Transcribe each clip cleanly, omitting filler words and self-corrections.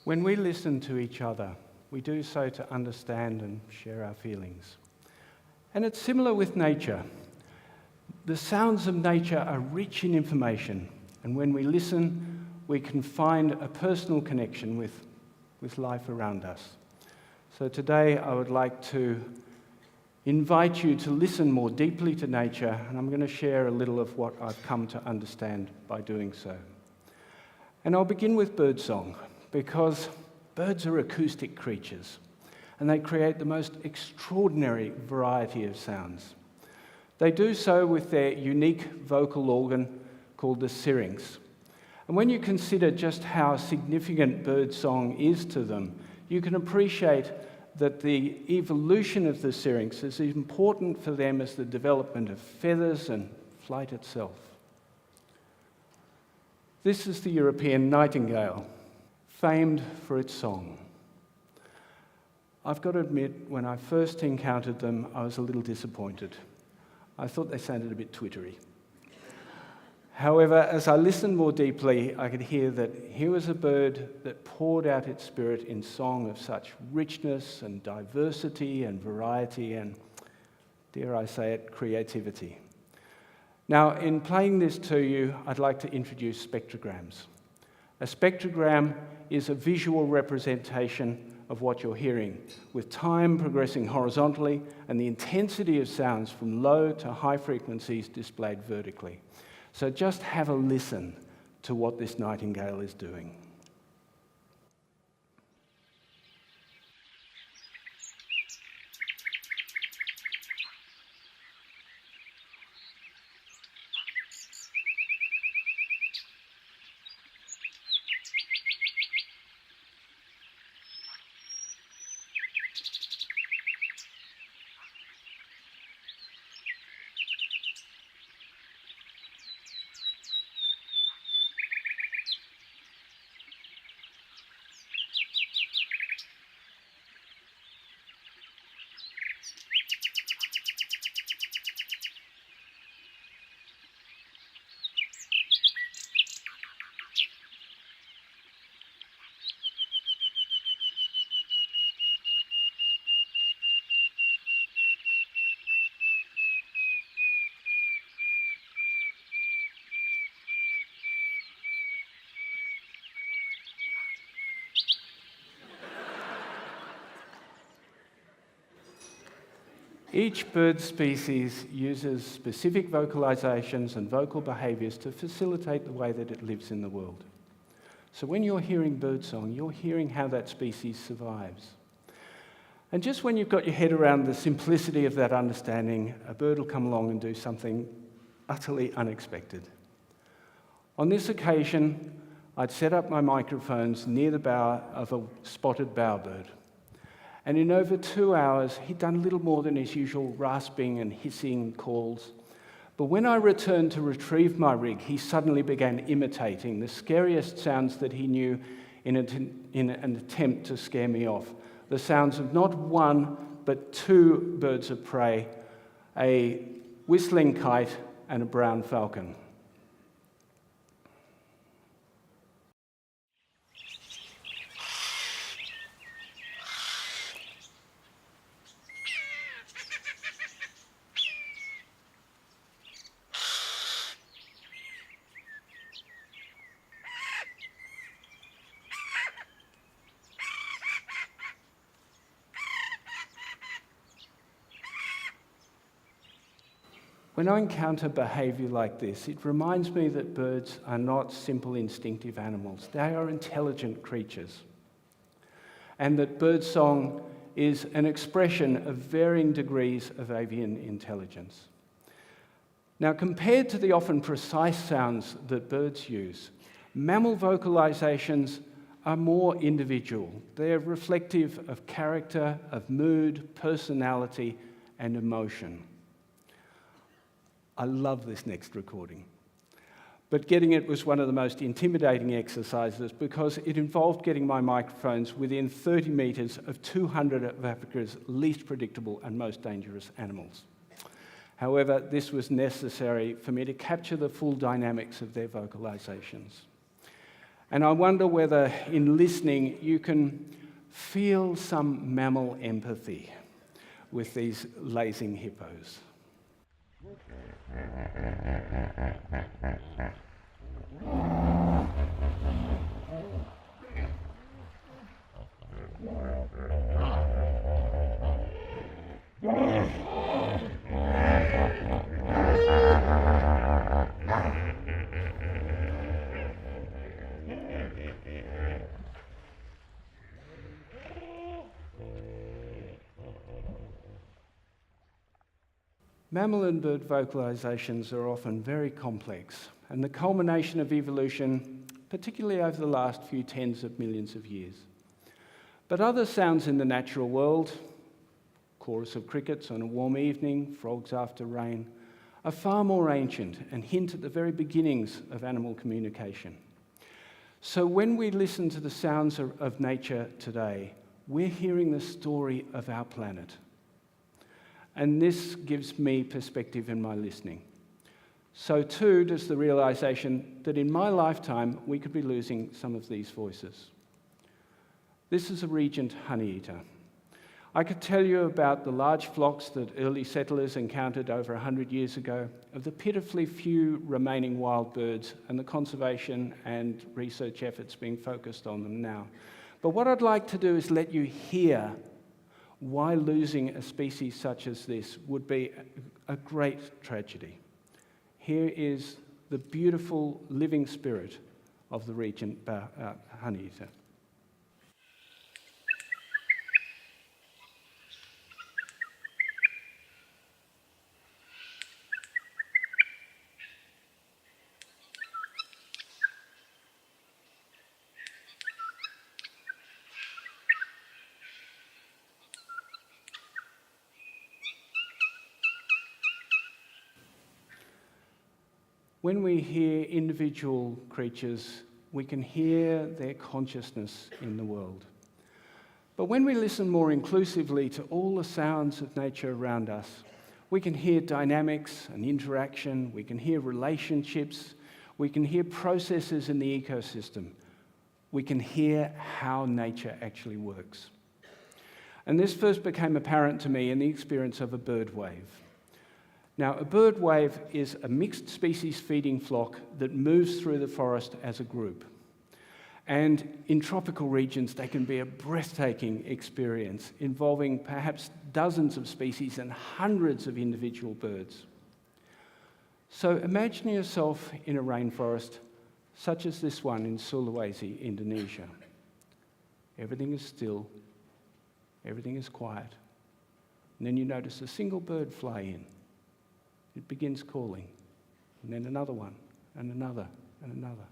When we listen to each other, we do so to understand and share our feelings. And it's similar with nature. The sounds of nature are rich in information, and when we listen, we can find a personal connection with life around us. So today I would like to invite you to listen more deeply to nature, and I'm going to share a little of what I've come to understand by doing so. And I'll begin with birdsong, because birds are acoustic creatures, and they create the most extraordinary variety of sounds. They do so with their unique vocal organ called the syrinx. And when you consider just how significant birdsong is to them, you can appreciate that the evolution of the syrinx is as important for them as the development of feathers and flight itself. This is the European nightingale, famed for its song. I've got to admit, when I first encountered them, I was a little disappointed. I thought they sounded a bit twittery. However, as I listened more deeply, I could hear that here was a bird that poured out its spirit in song of such richness and diversity and variety and, dare I say it, creativity. Now, in playing this to you, I'd like to introduce spectrograms. A spectrogram is a visual representation of what you're hearing, with time progressing horizontally and the intensity of sounds from low to high frequencies displayed vertically. So just have a listen to what this nightingale is doing. Each bird species uses specific vocalizations and vocal behaviors to facilitate the way that it lives in the world. So when you're hearing birdsong, you're hearing how that species survives. And just when you've got your head around the simplicity of that understanding, a bird will come along and do something utterly unexpected. On this occasion, I'd set up my microphones near the bow of a spotted bowerbird. And in over 2 hours, he'd done little more than his usual rasping and hissing calls. But when I returned to retrieve my rig, he suddenly began imitating the scariest sounds that he knew in an attempt to scare me off. The sounds of not one, but 2 birds of prey, a whistling kite and a brown falcon. When I encounter behaviour like this, it reminds me that birds are not simple instinctive animals. They are intelligent creatures. And that birdsong is an expression of varying degrees of avian intelligence. Now, compared to the often precise sounds that birds use, mammal vocalizations are more individual. They're reflective of character, of mood, personality, and emotion. I love this next recording. But getting it was one of the most intimidating exercises because it involved getting my microphones within 30 metres of 200 of Africa's least predictable and most dangerous animals. However, this was necessary for me to capture the full dynamics of their vocalizations. And I wonder whether in listening you can feel some mammal empathy with these lazing hippos. Mammal and bird vocalizations are often very complex, and the culmination of evolution, particularly over the last few tens of millions of years. But other sounds in the natural world, chorus of crickets on a warm evening, frogs after rain, are far more ancient and hint at the very beginnings of animal communication. So when we listen to the sounds of nature today, we're hearing the story of our planet. And this gives me perspective in my listening. So too does the realization that in my lifetime we could be losing some of these voices. This is a regent honeyeater. I could tell you about the large flocks that early settlers encountered over 100 years ago, of the pitifully few remaining wild birds and the conservation and research efforts being focused on them now. But what I'd like to do is let you hear why losing a species such as this would be a great tragedy. Here is the beautiful living spirit of the regent honeyeater. When we hear individual creatures, we can hear their consciousness in the world. But when we listen more inclusively to all the sounds of nature around us, we can hear dynamics and interaction, we can hear relationships, we can hear processes in the ecosystem, we can hear how nature actually works. And this first became apparent to me in the experience of a bird wave. Now, a bird wave is a mixed species feeding flock that moves through the forest as a group. And in tropical regions, they can be a breathtaking experience involving perhaps dozens of species and hundreds of individual birds. So imagine yourself in a rainforest such as this one in Sulawesi, Indonesia. Everything is still, everything is quiet. And then you notice a single bird fly in. It begins calling, and then another one, and another, and another.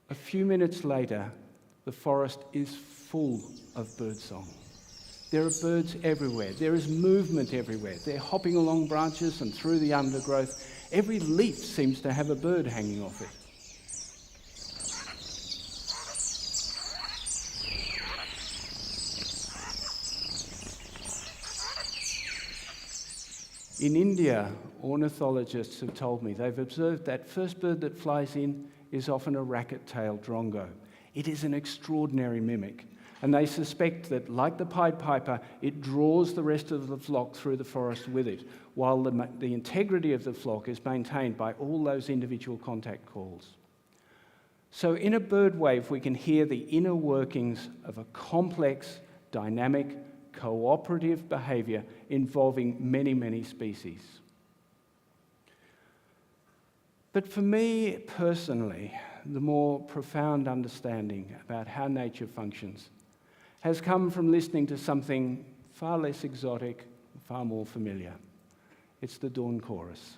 A few minutes later, the forest is full of birdsong. There are birds everywhere. There is movement everywhere. They're hopping along branches and through the undergrowth. Every leaf seems to have a bird hanging off it. In India, ornithologists have told me they've observed that first bird that flies in is often a racket-tailed drongo. It is an extraordinary mimic, and they suspect that, like the Pied Piper, it draws the rest of the flock through the forest with it, while the integrity of the flock is maintained by all those individual contact calls. So in a bird wave, we can hear the inner workings of a complex, dynamic, cooperative behaviour involving many, many species. But for me personally, the more profound understanding about how nature functions has come from listening to something far less exotic, far more familiar. It's the dawn chorus.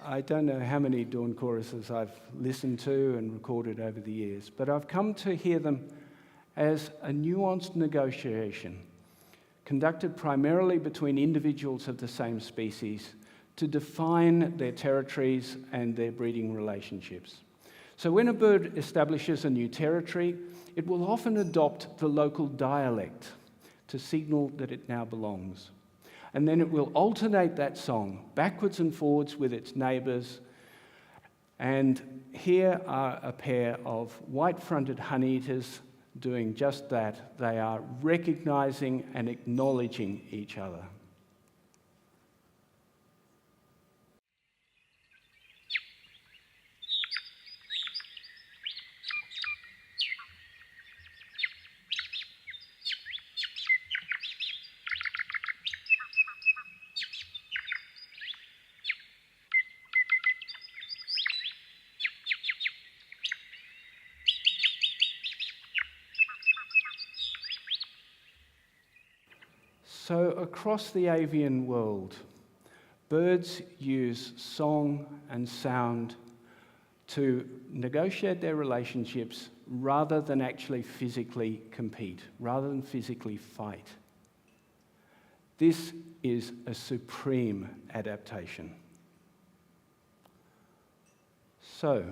I don't know how many dawn choruses I've listened to and recorded over the years, but I've come to hear them as a nuanced negotiation conducted primarily between individuals of the same species to define their territories and their breeding relationships. So when a bird establishes a new territory, it will often adopt the local dialect to signal that it now belongs. And then it will alternate that song backwards and forwards with its neighbours. And here are a pair of white-fronted honeyeaters doing just that. They are recognising and acknowledging each other. So across the avian world, birds use song and sound to negotiate their relationships rather than actually physically compete, rather than physically fight. This is a supreme adaptation. So,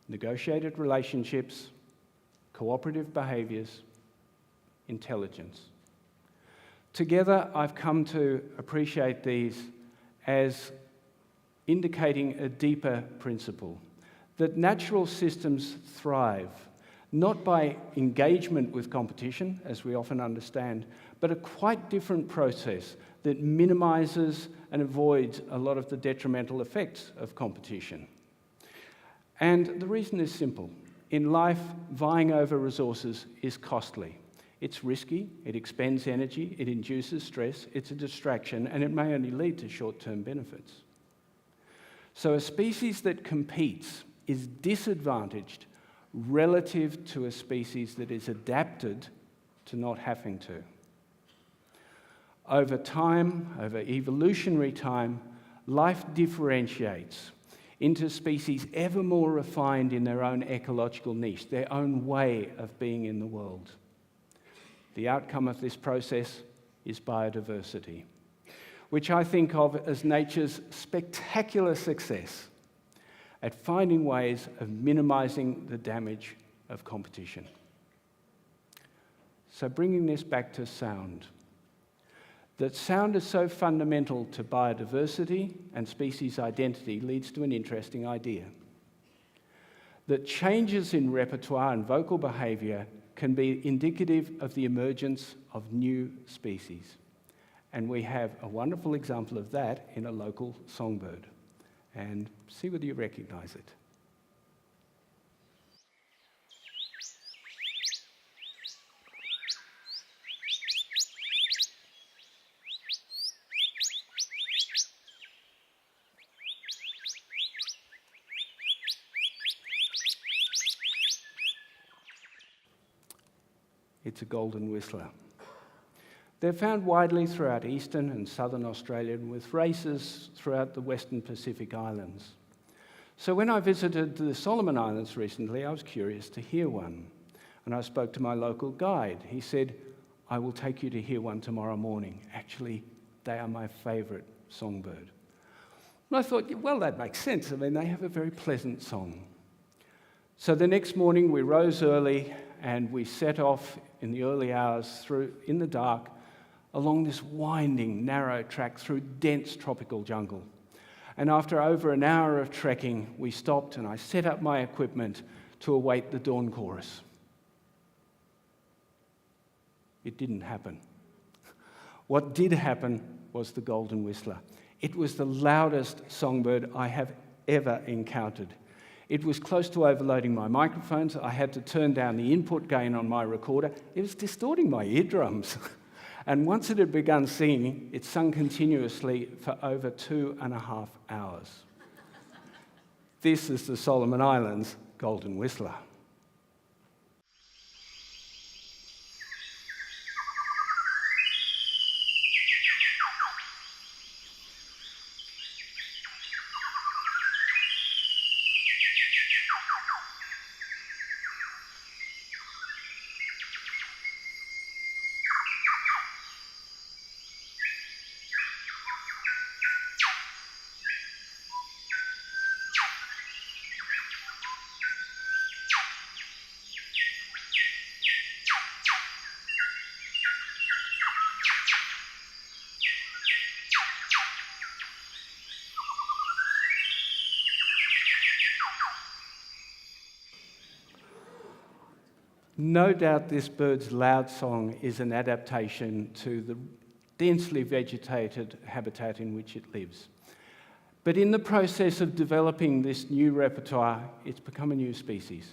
negotiated relationships, cooperative behaviours, intelligence. Together, I've come to appreciate these as indicating a deeper principle, that natural systems thrive, not by engagement with competition, as we often understand, but a quite different process that minimises and avoids a lot of the detrimental effects of competition. And the reason is simple. In life, vying over resources is costly. It's risky, it expends energy, it induces stress, it's a distraction, and it may only lead to short-term benefits. So a species that competes is disadvantaged relative to a species that is adapted to not having to. Over time, over evolutionary time, life differentiates into species ever more refined in their own ecological niche, their own way of being in the world. The outcome of this process is biodiversity, which I think of as nature's spectacular success at finding ways of minimising the damage of competition. So bringing this back to sound, that sound is so fundamental to biodiversity and species identity leads to an interesting idea. That changes in repertoire and vocal behaviour can be indicative of the emergence of new species. And we have a wonderful example of that in a local songbird. And see whether you recognise it. It's a golden whistler. They're found widely throughout eastern and southern Australia and with races throughout the western Pacific Islands. So when I visited the Solomon Islands recently, I was curious to hear one. And I spoke to my local guide. He said, I will take you to hear one tomorrow morning. Actually, they are my favourite songbird. And I thought, well, that makes sense. I mean, they have a very pleasant song. So the next morning we rose early and we set off in the early hours in the dark along this winding, narrow track through dense tropical jungle. And after over an hour of trekking, we stopped and I set up my equipment to await the dawn chorus. It didn't happen. What did happen was the golden whistler. It was the loudest songbird I have ever encountered. It was close to overloading my microphones. I had to turn down the input gain on my recorder. It was distorting my eardrums. And once it had begun singing, it sung continuously for over 2.5 hours. This is the Solomon Islands golden whistler. No doubt this bird's loud song is an adaptation to the densely vegetated habitat in which it lives. But in the process of developing this new repertoire, it's become a new species.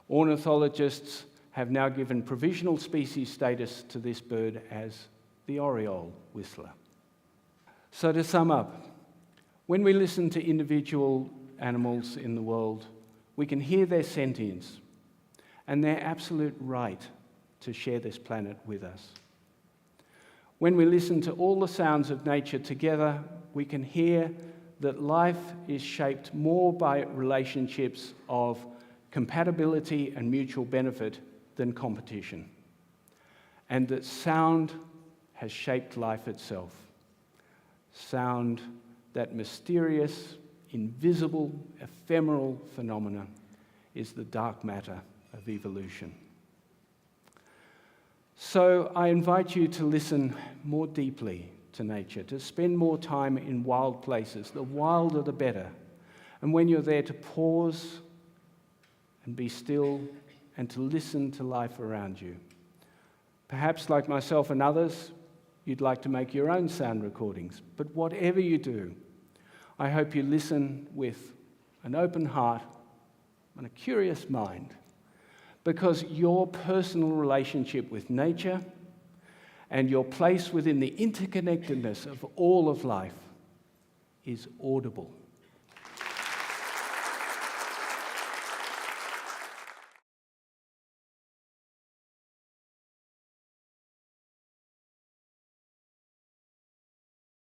Ornithologists have now given provisional species status to this bird as the oriole whistler. So to sum up, when we listen to individual animals in the world, we can hear their sentience and their absolute right to share this planet with us. When we listen to all the sounds of nature together, we can hear that life is shaped more by relationships of compatibility and mutual benefit than competition, and that sound has shaped life itself. Sound, that mysterious, invisible, ephemeral phenomenon, is the dark matter of evolution. So I invite you to listen more deeply to nature, to spend more time in wild places. The wilder the better. And when you're there, to pause and be still and to listen to life around you. Perhaps, like myself and others, you'd like to make your own sound recordings. But whatever you do, I hope you listen with an open heart and a curious mind, because your personal relationship with nature and your place within the interconnectedness of all of life is audible.